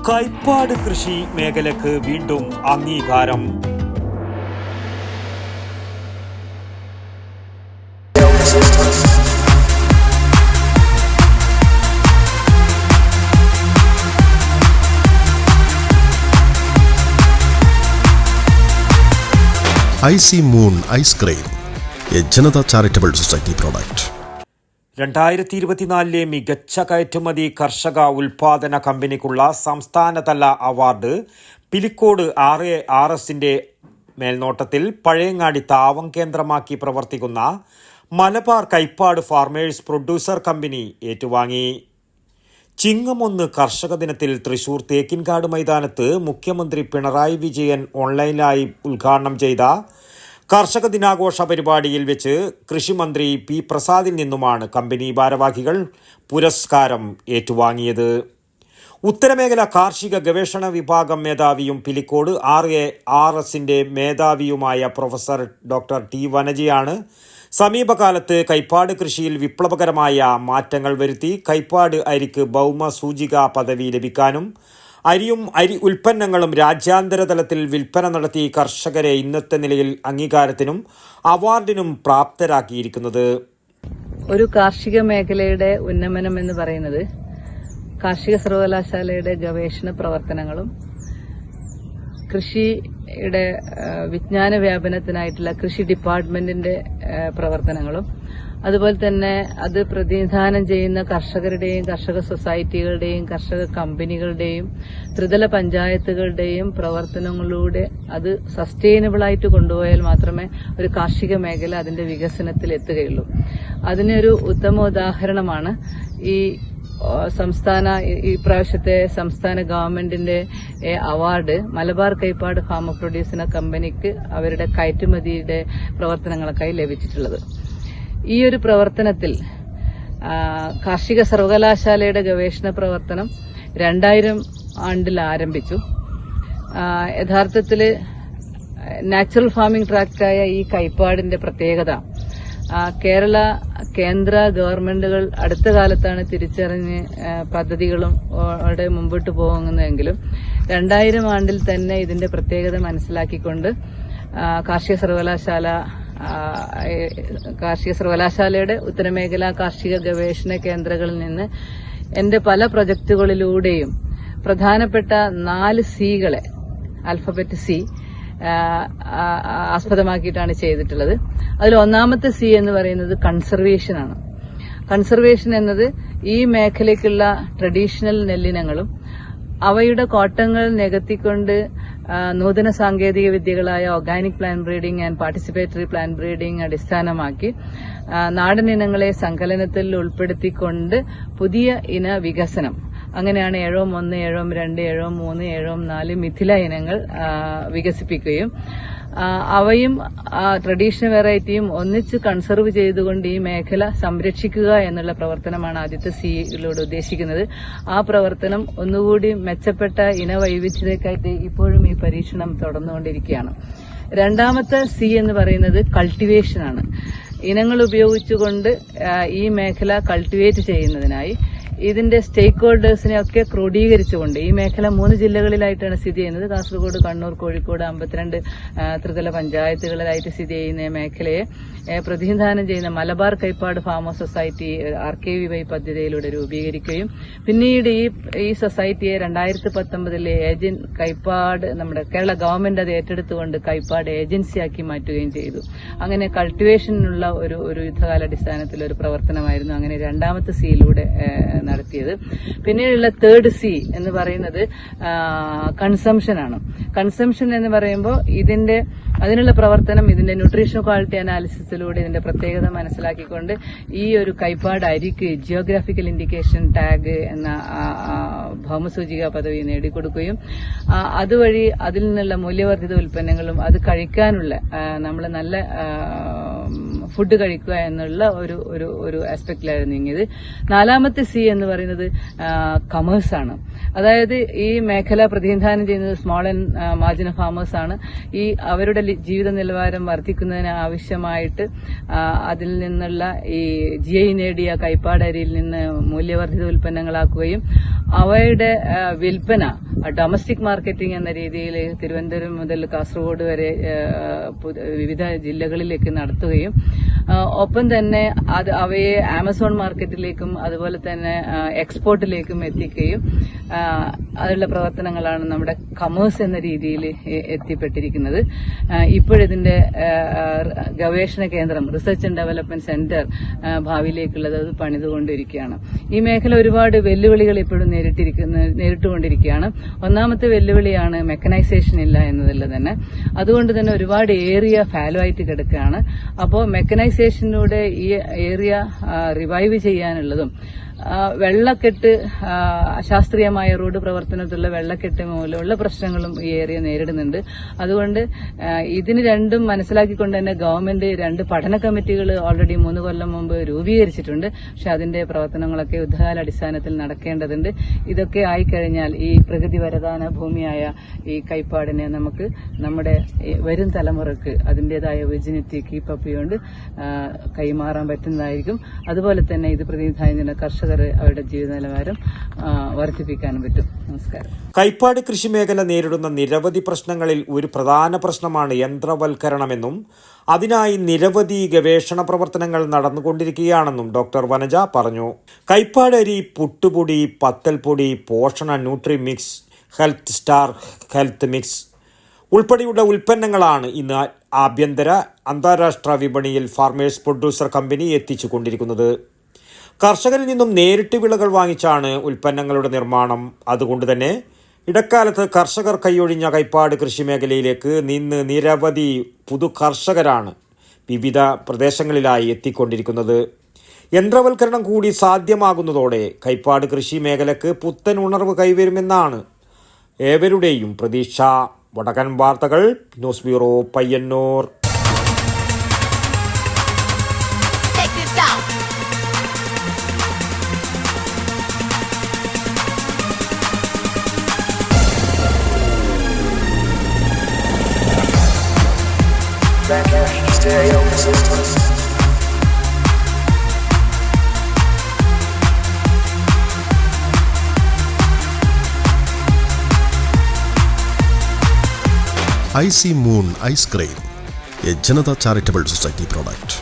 കൈപ്പാട് കൃഷി മേഖലക്ക് വീണ്ടും അംഗീകാരം. Icy moon ice cream, A Janata charitable society product. 2024 മികച്ച കയറ്റുമതി കർഷക ഉൽപാദന കമ്പനിക്കുള്ള സംസ്ഥാനതല അവാർഡ് പിലിക്കോട് RARSന്റെ മേൽനോട്ടത്തിൽ പഴയങ്ങാടി താവം കേന്ദ്രമാക്കി പ്രവർത്തിക്കുന്ന മലബാർ കൈപ്പാട് ഫാർമേഴ്സ് പ്രൊഡ്യൂസർ കമ്പനി ഏറ്റുവാങ്ങി. ചിങ്ങം 1 കർഷക ദിനത്തിൽ തൃശൂർ തേക്കിൻകാട് മൈതാനത്ത് മുഖ്യമന്ത്രി പിണറായി വിജയൻ ഓൺലൈനായി ഉദ്ഘാടനം ചെയ്ത കർഷക ദിനാഘോഷ പരിപാടിയിൽ വെച്ച് കൃഷിമന്ത്രി P. പ്രസാദിൽ നിന്നുമാണ് കമ്പനി ഭാരവാഹികൾ പുരസ്കാരം ഏറ്റുവാങ്ങിയത്. ഉത്തരമേഖല കാർഷിക ഗവേഷണ വിഭാഗം മേധാവിയും പിലിക്കോട് RARSന്റെ മേധാവിയുമായ പ്രൊഫസർ ഡോക്ടർ T. വനജയാണ് സമീപകാലത്ത് കൈപ്പാട് കൃഷിയിൽ വിപ്ലവകരമായ മാറ്റങ്ങൾ വരുത്തി കൈപ്പാട് അരിക്ക് ഭൗമ സൂചിക പദവി ലഭിക്കാനും അരിയും അരി ഉൽപ്പന്നങ്ങളും രാജ്യാന്തര തലത്തിൽ വിൽപ്പന നടത്തി കർഷകരെ ഇന്നത്തെ നിലയിൽ അംഗീകാരത്തിനും അവാർഡിനും പ്രാപ്തരാക്കിയിരിക്കുന്നത്. ഒരു കാർഷിക മേഖലയുടെ ഉന്നമനം എന്ന് പറയുന്നത് കാർഷിക സർവകലാശാലയുടെ ഗവേഷണ പ്രവർത്തനങ്ങളും കൃഷിയുടെ വിജ്ഞാന വ്യാപനത്തിനായിട്ടുള്ള കൃഷി ഡിപ്പാർട്ട്മെന്റിന്റെ പ്രവർത്തനങ്ങളും അതുപോലെ തന്നെ അത് പ്രതിനിധാനം ചെയ്യുന്ന കർഷകരുടെയും കർഷക സൊസൈറ്റികളുടെയും കർഷക കമ്പനികളുടെയും ത്രിതല പഞ്ചായത്തുകളുടെയും പ്രവർത്തനങ്ങളിലൂടെ അത് സസ്റ്റൈനബിളായിട്ട് കൊണ്ടുപോയാൽ മാത്രമേ ഒരു കാർഷിക മേഖല അതിന്റെ വികസനത്തിൽ എത്തുകയുള്ളൂ. അതിനൊരു ഉത്തമ ഉദാഹരണമാണ് ഈ പ്രാവശ്യത്തെ സംസ്ഥാന ഗവൺമെന്റിന്റെ അവാർഡ് മലബാർ കൈപ്പാട് ഫാമർ പ്രൊഡ്യൂസർ കമ്പനിക്ക് അവരുടെ കയറ്റുമതിയുടെ പ്രവർത്തനങ്ങൾക്കായി ലഭിച്ചിട്ടുള്ളത്. ഈ ഒരു പ്രവർത്തനത്തിൽ കാർഷിക സർവകലാശാലയുടെ ഗവേഷണ പ്രവർത്തനം 2000 ആണ്ടിൽ ആരംഭിച്ചു. യഥാർത്ഥത്തിൽ നാച്ചുറൽ ഫാമിംഗ് ട്രാക്റ്റായ ഈ കൈപ്പാടിന്റെ പ്രത്യേകത കേരള കേന്ദ്ര ഗവൺമെന്റുകൾ അടുത്ത കാലത്താണ് തിരിച്ചറിഞ്ഞ് പദ്ധതികളും മുമ്പോട്ട് പോകുന്നതെങ്കിലും 2000 ആണ്ടിൽ തന്നെ ഇതിന്റെ പ്രത്യേകത മനസ്സിലാക്കിക്കൊണ്ട് കാർഷിക സർവകലാശാലയുടെ ഉത്തരമേഖലാ കാർഷിക ഗവേഷണ കേന്ദ്രങ്ങളിൽ നിന്ന് എന്റെ പല പ്രൊജക്ടുകളിലൂടെയും പ്രധാനപ്പെട്ട 4 സികളെ ആൽഫബറ്റ് C ആസ്പദമാക്കിയിട്ടാണ് ചെയ്തിട്ടുള്ളത്. അതിൽ ഒന്നാമത്തെ C എന്ന് പറയുന്നത് കൺസർവേഷനാണ്. കൺസർവേഷൻ എന്നത് ഈ മേഖലയ്ക്കുള്ള ട്രഡീഷണൽ നെല്ലിനങ്ങളും അവയുടെ കോട്ടങ്ങൾ നികത്തിക്കൊണ്ട് നൂതന സാങ്കേതിക വിദ്യകളായ organic plant breeding and participatory plant breeding അടിസ്ഥാനമാക്കി നാടൻ ഇനങ്ങളെ സങ്കലനത്തിൽ ഉൾപ്പെടുത്തിക്കൊണ്ട് പുതിയ ഇന വികസനം, അങ്ങനെയാണ് 7-1, 7-2, 7-3, 7-4 മിഥില ഇനങ്ങൾ വികസിപ്പിക്കുകയും അവയും ട്രഡീഷണൽ വെറൈറ്റിയും ഒന്നിച്ച് കൺസർവ് ചെയ്തുകൊണ്ട് ഈ മേഖല സംരക്ഷിക്കുക എന്നുള്ള പ്രവർത്തനമാണ് ആദ്യത്തെ സിയിലൂടെ ഉദ്ദേശിക്കുന്നത്. ആ പ്രവർത്തനം ഒന്നുകൂടി മെച്ചപ്പെട്ട ഇനവൈവിധ്യതയ്ക്കായിട്ട് ഇപ്പോഴും ഈ പരീക്ഷണം തുടർന്നുകൊണ്ടിരിക്കുകയാണ്. രണ്ടാമത്തെ C എന്ന് പറയുന്നത് കൾട്ടിവേഷനാണ്. ഇനങ്ങൾ ഉപയോഗിച്ചുകൊണ്ട് ഈ മേഖല കൾട്ടിവേറ്റ് ചെയ്യുന്നതിനായി ഇതിന്റെ സ്റ്റേക്ക് ഹോൾഡേഴ്സിനെ ഒക്കെ ക്രോഡീകരിച്ചുകൊണ്ട് ഈ മേഖല 3 ജില്ലകളിലായിട്ടാണ് സ്ഥിതി ചെയ്യുന്നത്. കാസർഗോഡ്, കണ്ണൂർ, കോഴിക്കോട് 52 ത്രിതല പഞ്ചായത്തുകളിലായിട്ട് സ്ഥിതി ചെയ്യുന്ന മേഖലയെ പ്രതിനിധാനം ചെയ്യുന്ന മലബാർ കൈപ്പാട് ഫാമേഴ്സ് സൊസൈറ്റി RKVY പദ്ധതിയിലൂടെ രൂപീകരിക്കുകയും പിന്നീട് ഈ സൊസൈറ്റിയെ 2019 കൈപ്പാട് നമ്മുടെ കേരള ഗവൺമെന്റ് അത് ഏറ്റെടുത്തുകൊണ്ട് കൈപ്പാട് ഏജൻസിയാക്കി മാറ്റുകയും ചെയ്തു. അങ്ങനെ കൾട്ടിവേഷനുള്ള ഒരു യുദ്ധകാലാടിസ്ഥാനത്തിൽ ഒരു പ്രവർത്തനമായിരുന്നു അങ്ങനെ രണ്ടാമത്തെ സിയിലൂടെ നടത്തിയത്. പിന്നീടുള്ള തേർഡ് C എന്ന് പറയുന്നത് കൺസംഷനാണ്. കൺസംഷൻ എന്ന് പറയുമ്പോൾ അതിനുള്ള പ്രവർത്തനം ഇതിന്റെ ന്യൂട്രീഷൻ ക്വാളിറ്റി അനാലിസിസിലൂടെ ഇതിന്റെ പ്രത്യേകത മനസ്സിലാക്കിക്കൊണ്ട് ഈ ഒരു കൈപ്പാട് അരിക്ക് ജിയോഗ്രാഫിക്കൽ ഇൻഡിക്കേഷൻ ടാഗ് എന്ന ഭൗമസൂചിക പദവി നേടിക്കൊടുക്കുകയും അതുവഴി അതിൽ നിന്നുള്ള മൂല്യവർദ്ധിത ഉൽപ്പന്നങ്ങളും അത് കഴിക്കാനുള്ള നമ്മൾ നല്ല ഫുഡ് കഴിക്കുക എന്നുള്ള ഒരു ആസ്പെക്റ്റിലായിരുന്നു നീങ്ങിയത്. നാലാമത്തെ C എന്ന് പറയുന്നത് കമേഴ്സ് ആണ്. അതായത് ഈ മേഖല പ്രതിനിധാനം ചെയ്യുന്നത് സ്മോൾ ആൻഡ് മാർജിനൽ ഫാമേഴ്സ് ആണ്. ഈ അവരുടെ ജീവിത നിലവാരം വർദ്ധിക്കുന്നതിന് ആവശ്യമായിട്ട് അതിൽ നിന്നുള്ള ഈ GI നേടിയ കൈപ്പാട് അരിയിൽ നിന്ന് മൂല്യവർദ്ധിത ഉൽപ്പന്നങ്ങളാക്കുകയും അവയുടെ വിൽപ്പന ഡൊമസ്റ്റിക് മാർക്കറ്റിംഗ് എന്ന രീതിയിൽ തിരുവനന്തപുരം മുതൽ കാസർഗോഡ് വരെ വിവിധ ജില്ലകളിലേക്ക് നടത്തുകയും ഒപ്പം തന്നെ അവയെ ആമസോൺ മാർക്കറ്റിലേക്കും അതുപോലെ തന്നെ എക്സ്പോർട്ടിലേക്കും എത്തിക്കുകയും അതിലുള്ള പ്രവർത്തനങ്ങളാണ് നമ്മുടെ കമേഴ്സ് എന്ന രീതിയിൽ എത്തിപ്പെട്ടിരിക്കുന്നത്. ഇപ്പോഴിതിന്റെ ഗവേഷണ കേന്ദ്രം റിസർച്ച് ആൻഡ് ഡെവലപ്മെന്റ് സെന്റർ ഭാവിയിലേക്കുള്ളത് അത് പണിതുകൊണ്ടിരിക്കുകയാണ്. ഈ മേഖല ഒരുപാട് വെല്ലുവിളികൾ ഇപ്പോഴും നേരിട്ടുകൊണ്ടിരിക്കുകയാണ്. ഒന്നാമത്തെ വെല്ലുവിളിയാണ് മെക്കനൈസേഷൻ ഇല്ല എന്നതിൽ തന്നെ. അതുകൊണ്ട് തന്നെ ഒരുപാട് ഏരിയ ഫാലോ ആയിട്ട് കിടക്കുകയാണ്. അപ്പോൾ മെക്കനൈസേഷനിലൂടെ ഈ ഏരിയ റിവൈവ് ചെയ്യാനുള്ളതും വെള്ളക്കെട്ട്, അശാസ്ത്രീയമായ റോഡ് പ്രവർത്തനത്തിലുള്ള വെള്ളക്കെട്ട് മൂലമുള്ള പ്രശ്നങ്ങളും ഈ ഏരിയ നേരിടുന്നുണ്ട്. അതുകൊണ്ട് ഇതിന് രണ്ടും മനസ്സിലാക്കിക്കൊണ്ട് തന്നെ ഗവൺമെന്റ് 2 പഠന കമ്മിറ്റികൾ ഓൾറെഡി 3 കൊല്ലം മുമ്പ് രൂപീകരിച്ചിട്ടുണ്ട്. പക്ഷെ അതിന്റെ പ്രവർത്തനങ്ങളൊക്കെ യുദ്ധകാലാടിസ്ഥാനത്തിൽ നടക്കേണ്ടതുണ്ട്. ഇതൊക്കെ ആയിക്കഴിഞ്ഞാൽ ഈ പ്രകൃതി വരദാന ഭൂമിയായ ഈ കൈപ്പാടിനെ നമുക്ക് നമ്മുടെ വരും തലമുറക്ക് അതിന്റേതായ വിർജിനിറ്റി കീപ്പപ്പ് ചെയ്തുകൊണ്ട് കൈമാറാൻ പറ്റുന്നതായിരിക്കും. അതുപോലെ തന്നെ ഇത് പ്രതിനിധാന കർഷകർ അവരുടെ ജീവിത നിലവാരം വർദ്ധിപ്പിക്കാനും പറ്റും. നമസ്കാരം. കൈപ്പാട് കൃഷിമേഖല നേരിടുന്ന നിരവധി പ്രശ്നങ്ങളിൽ ഒരു പ്രധാന പ്രശ്നമാണ് യന്ത്രവൽക്കരണമെന്നും അതിനായി നിരവധി ഗവേഷണ പ്രവർത്തനങ്ങൾ നടന്നുകൊണ്ടിരിക്കുകയാണെന്നും ഡോക്ടർ വനജ പറഞ്ഞു. കൈപ്പാട് അരി, പുട്ടുപൊടി, പത്തൽപ്പൊടി, പോഷണ nutri mix, health star health mix ഉൾപ്പെടെയുള്ള ഉൽപ്പന്നങ്ങളാണ് ഇന്ന് ആഭ്യന്തര അന്താരാഷ്ട്ര വിപണിയിൽ ഫാർമേഴ്സ് പ്രൊഡ്യൂസർ കമ്പനി എത്തിച്ചുകൊണ്ടിരിക്കുന്നത്. കർഷകരിൽ നിന്നും നേരിട്ട് വിളകൾ വാങ്ങിച്ചാണ് ഉൽപ്പന്നങ്ങളുടെ നിർമ്മാണം. അതുകൊണ്ട് തന്നെ ഇടക്കാലത്ത് കർഷകർ കൈയൊഴിഞ്ഞ കൈപ്പാട് കൃഷിമേഖലയിലേക്ക് നിന്ന് നിരവധി പുതു കർഷകരാണ് വിവിധ പ്രദേശങ്ങളിലായി എത്തിക്കൊണ്ടിരിക്കുന്നത്. യന്ത്രവൽക്കരണം കൂടി സാധ്യമാകുന്നതോടെ കൈപ്പാട് കൃഷി മേഖലക്ക് പുത്തൻ ഉണർവ് കൈവരുമെന്നാണ് ഏവരുടെയും പ്രതീക്ഷ. വടകൻ വാർത്തകൾ, news bureau, Payyanur. IC Moon Ice Cream, a Janata Charitable Society product.